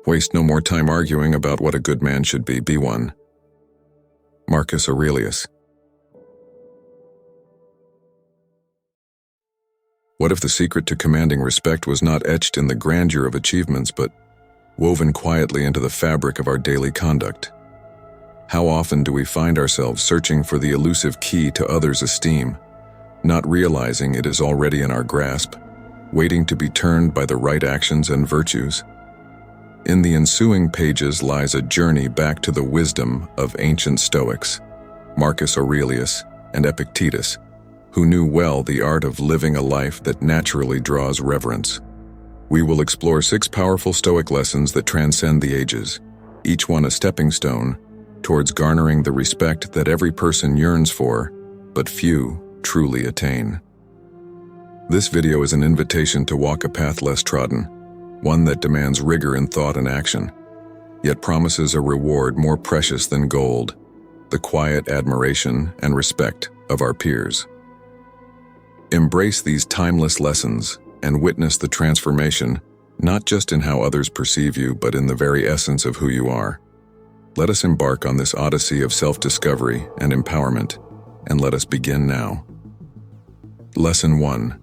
Waste no more time arguing about what a good man should be. Be one. Marcus Aurelius. What if the secret to commanding respect was not etched in the grandeur of achievements, but woven quietly into the fabric of our daily conduct? How often do we find ourselves searching for the elusive key to others' esteem, not realizing it is already in our grasp, waiting to be turned by the right actions and virtues? In the ensuing pages lies a journey back to the wisdom of ancient Stoics, Marcus Aurelius and Epictetus, who knew well the art of living a life that naturally draws reverence. We will explore 6 powerful Stoic lessons that transcend the ages, each one a stepping stone towards garnering the respect that every person yearns for, but few truly attain. This video is an invitation to walk a path less trodden, one that demands rigor in thought and action, yet promises a reward more precious than gold, the quiet admiration and respect of our peers. Embrace these timeless lessons and witness the transformation, not just in how others perceive you, but in the very essence of who you are. Let us embark on this odyssey of self-discovery and empowerment, and let us begin now. Lesson 1.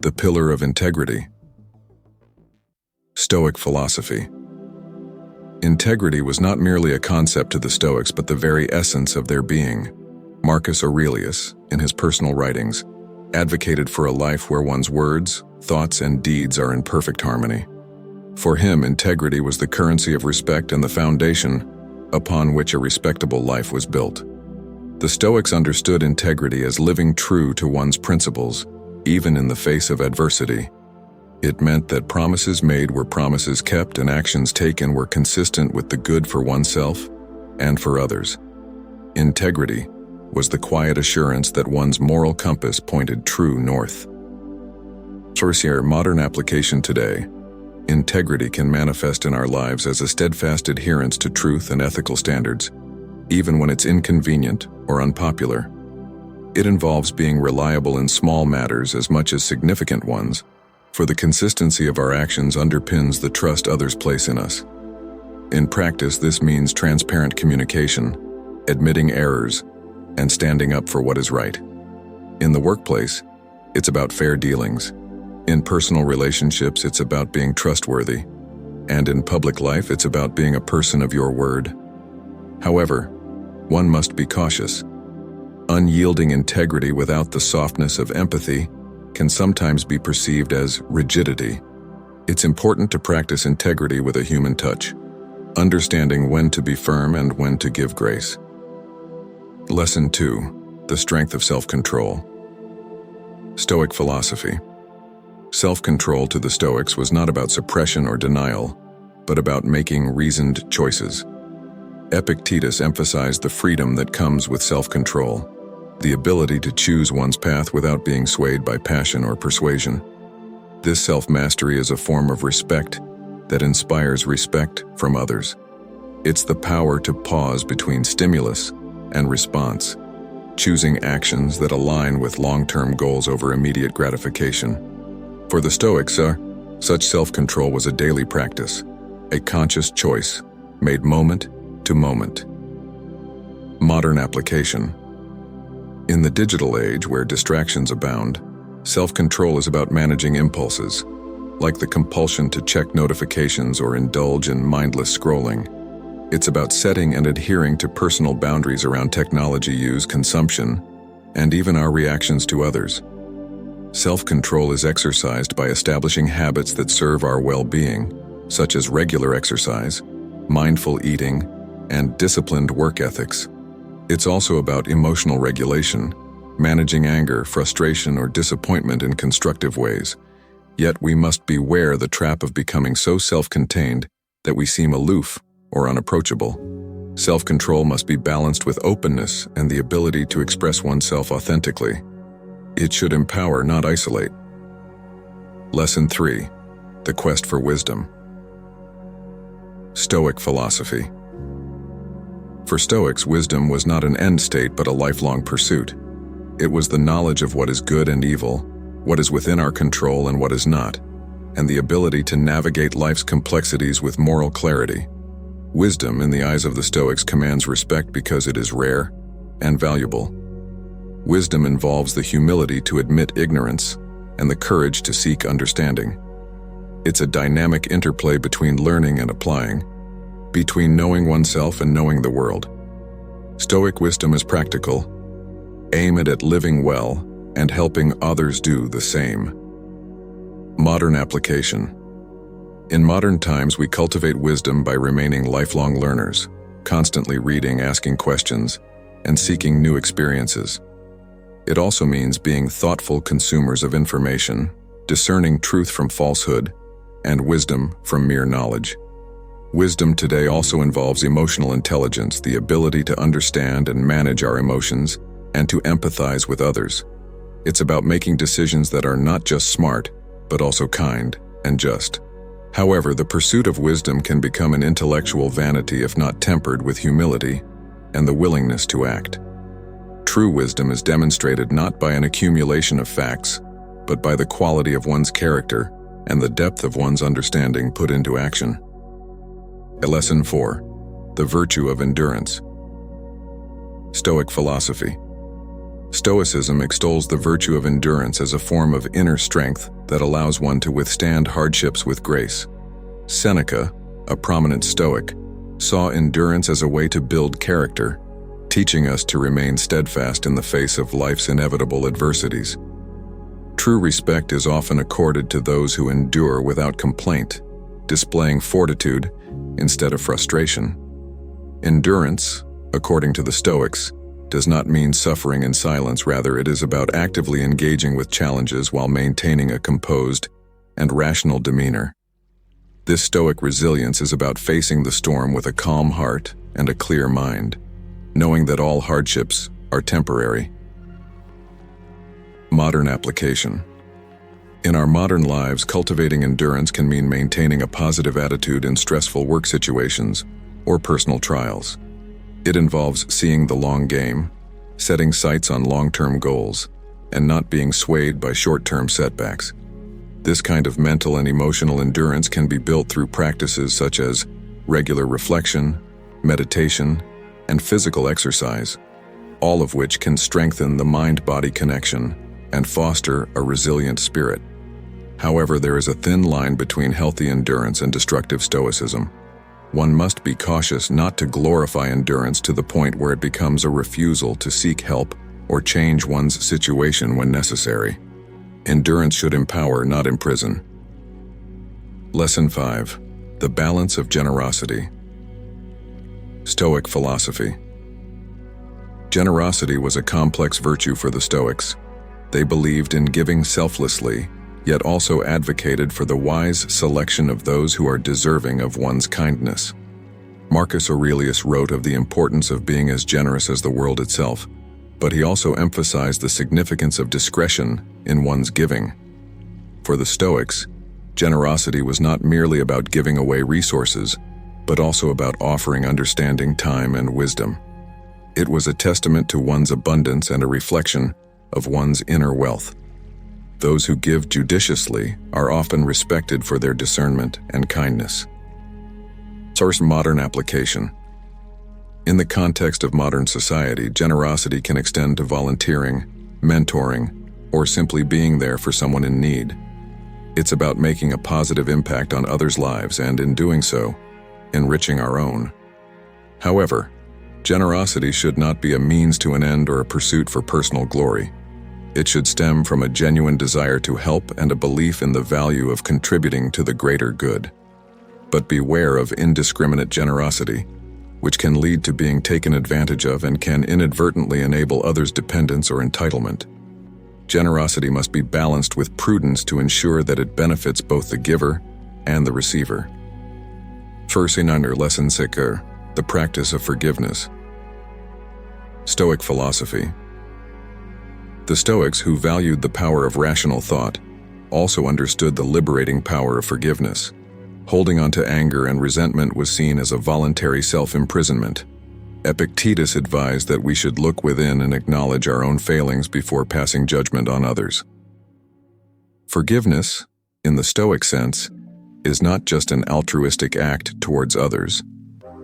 The Pillar of Integrity. Stoic philosophy. Integrity was not merely a concept to the Stoics, but the very essence of their being. Marcus Aurelius, in his personal writings, advocated for a life where one's words, thoughts, and deeds are in perfect harmony. For him, integrity was the currency of respect and the foundation upon which a respectable life was built. The Stoics understood integrity as living true to one's principles, even in the face of adversity. It meant that promises made were promises kept and actions taken were consistent with the good for oneself and for others. Integrity was the quiet assurance that one's moral compass pointed true north. For modern application today, integrity can manifest in our lives as a steadfast adherence to truth and ethical standards, even when it's inconvenient or unpopular. It involves being reliable in small matters as much as significant ones, for the consistency of our actions underpins the trust others place in us. In practice, this means transparent communication, admitting errors, and standing up for what is right. In the workplace, it's about fair dealings. In personal relationships, it's about being trustworthy. And in public life, it's about being a person of your word. However, one must be cautious. Unyielding integrity without the softness of empathy can sometimes be perceived as rigidity. It's important to practice integrity with a human touch, understanding when to be firm and when to give grace. Lesson 2. The Strength of Self-Control. Stoic philosophy. Self-control to the Stoics was not about suppression or denial, but about making reasoned choices. Epictetus emphasized the freedom that comes with self-control, the ability to choose one's path without being swayed by passion or persuasion. This self-mastery is a form of respect that inspires respect from others. It's the power to pause between stimulus and response, choosing actions that align with long-term goals over immediate gratification. For the Stoics, such self-control was a daily practice, a conscious choice made moment to moment. Modern application. In the digital age where distractions abound, self-control is about managing impulses, like the compulsion to check notifications or indulge in mindless scrolling. It's about setting and adhering to personal boundaries around technology use, consumption, and even our reactions to others. Self-control is exercised by establishing habits that serve our well-being, such as regular exercise, mindful eating, and disciplined work ethics. It's also about emotional regulation, managing anger, frustration, or disappointment in constructive ways. Yet we must beware the trap of becoming so self-contained that we seem aloof or unapproachable. Self-control must be balanced with openness and the ability to express oneself authentically. It should empower, not isolate. Lesson 3. The Quest for Wisdom. Stoic philosophy. For Stoics, wisdom was not an end state but a lifelong pursuit. It was the knowledge of what is good and evil, what is within our control and what is not. and the ability to navigate life's complexities with moral clarity. Wisdom, in the eyes of the Stoics, commands respect because it is rare and valuable. Wisdom involves the humility to admit ignorance and the courage to seek understanding. It's a dynamic interplay between learning and applying, between knowing oneself and knowing the world. Stoic wisdom is practical, aimed at living well and helping others do the same. Modern application. In modern times, we cultivate wisdom by remaining lifelong learners, constantly reading, asking questions, and seeking new experiences. It also means being thoughtful consumers of information, discerning truth from falsehood, and wisdom from mere knowledge. Wisdom today also involves emotional intelligence, the ability to understand and manage our emotions, and to empathize with others. It's about making decisions that are not just smart, but also kind and just. However, the pursuit of wisdom can become an intellectual vanity if not tempered with humility and the willingness to act. True wisdom is demonstrated not by an accumulation of facts, but by the quality of one's character and the depth of one's understanding put into action. Lesson 4. The virtue of endurance. Stoic philosophy. Stoicism extols the virtue of endurance as a form of inner strength that allows one to withstand hardships with grace. Seneca, a prominent Stoic, saw endurance as a way to build character, teaching us to remain steadfast in the face of life's inevitable adversities. True respect is often accorded to those who endure without complaint, displaying fortitude instead of frustration. Endurance, according to the Stoics, does not mean suffering in silence. Rather, it is about actively engaging with challenges while maintaining a composed and rational demeanor. This Stoic resilience is about facing the storm with a calm heart and a clear mind, knowing that all hardships are temporary. Modern application. In our modern lives, cultivating endurance can mean maintaining a positive attitude in stressful work situations or personal trials. It involves seeing the long game, setting sights on long-term goals, and not being swayed by short-term setbacks. This kind of mental and emotional endurance can be built through practices such as regular reflection, meditation, and physical exercise, all of which can strengthen the mind-body connection and foster a resilient spirit. However, there is a thin line between healthy endurance and destructive stoicism. One must be cautious not to glorify endurance to the point where it becomes a refusal to seek help or change one's situation when necessary. Endurance should empower, not imprison. Lesson 5. The balance of generosity. Stoic philosophy. Generosity was a complex virtue for the Stoics. They believed in giving selflessly, yet also advocated for the wise selection of those who are deserving of one's kindness. Marcus Aurelius wrote of the importance of being as generous as the world itself, but he also emphasized the significance of discretion in one's giving. For the Stoics, generosity was not merely about giving away resources, but also about offering understanding, time, and wisdom. It was a testament to one's abundance and a reflection of one's inner wealth. Those who give judiciously are often respected for their discernment and kindness. Source: modern application. In the context of modern society, generosity can extend to volunteering, mentoring, or simply being there for someone in need. It's about making a positive impact on others' lives and, in doing so, enriching our own. However, generosity should not be a means to an end or a pursuit for personal glory. It should stem from a genuine desire to help and a belief in the value of contributing to the greater good. But beware of indiscriminate generosity, which can lead to being taken advantage of and can inadvertently enable others' dependence or entitlement. Generosity must be balanced with prudence to ensure that it benefits both the giver and the receiver. First, lesson 6, the practice of forgiveness. Stoic philosophy. The Stoics, who valued the power of rational thought, also understood the liberating power of forgiveness. Holding on to anger and resentment was seen as a voluntary self-imprisonment. Epictetus advised that we should look within and acknowledge our own failings before passing judgment on others. Forgiveness, in the Stoic sense, is not just an altruistic act towards others,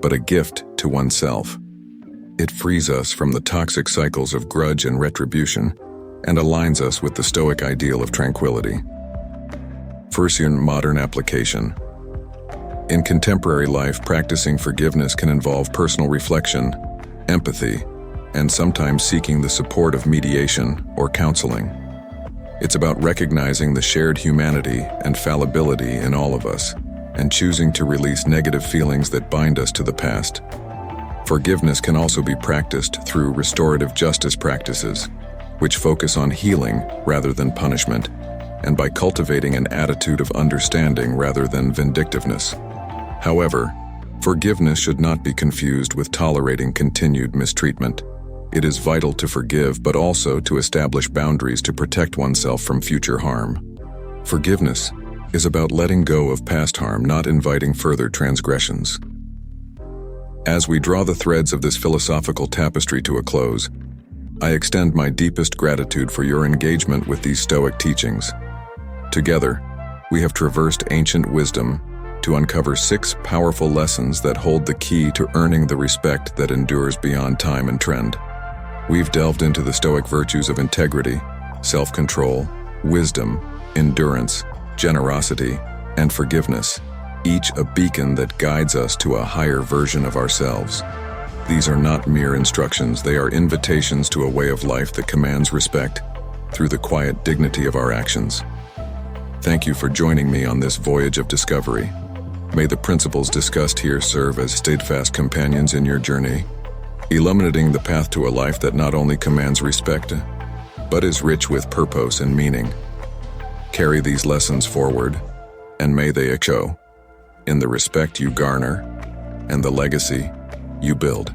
but a gift to oneself. It frees us from the toxic cycles of grudge and retribution and aligns us with the Stoic ideal of tranquility. Freudian modern application. In contemporary life, practicing forgiveness can involve personal reflection, empathy, and sometimes seeking the support of mediation or counseling. It's about recognizing the shared humanity and fallibility in all of us, and choosing to release negative feelings that bind us to the past. Forgiveness can also be practiced through restorative justice practices, which focus on healing rather than punishment, and by cultivating an attitude of understanding rather than vindictiveness. However, forgiveness should not be confused with tolerating continued mistreatment. It is vital to forgive, but also to establish boundaries to protect oneself from future harm. Forgiveness is about letting go of past harm, not inviting further transgressions. As we draw the threads of this philosophical tapestry to a close, I extend my deepest gratitude for your engagement with these Stoic teachings. Together, we have traversed ancient wisdom to uncover 6 powerful lessons that hold the key to earning the respect that endures beyond time and trend. We've delved into the Stoic virtues of integrity, self-control, wisdom, endurance, generosity, and forgiveness, each a beacon that guides us to a higher version of ourselves. These are not mere instructions, they are invitations to a way of life that commands respect through the quiet dignity of our actions. Thank you for joining me on this voyage of discovery. May the principles discussed here serve as steadfast companions in your journey, illuminating the path to a life that not only commands respect, but is rich with purpose and meaning. Carry these lessons forward, and may they echo in the respect you garner and the legacy you build.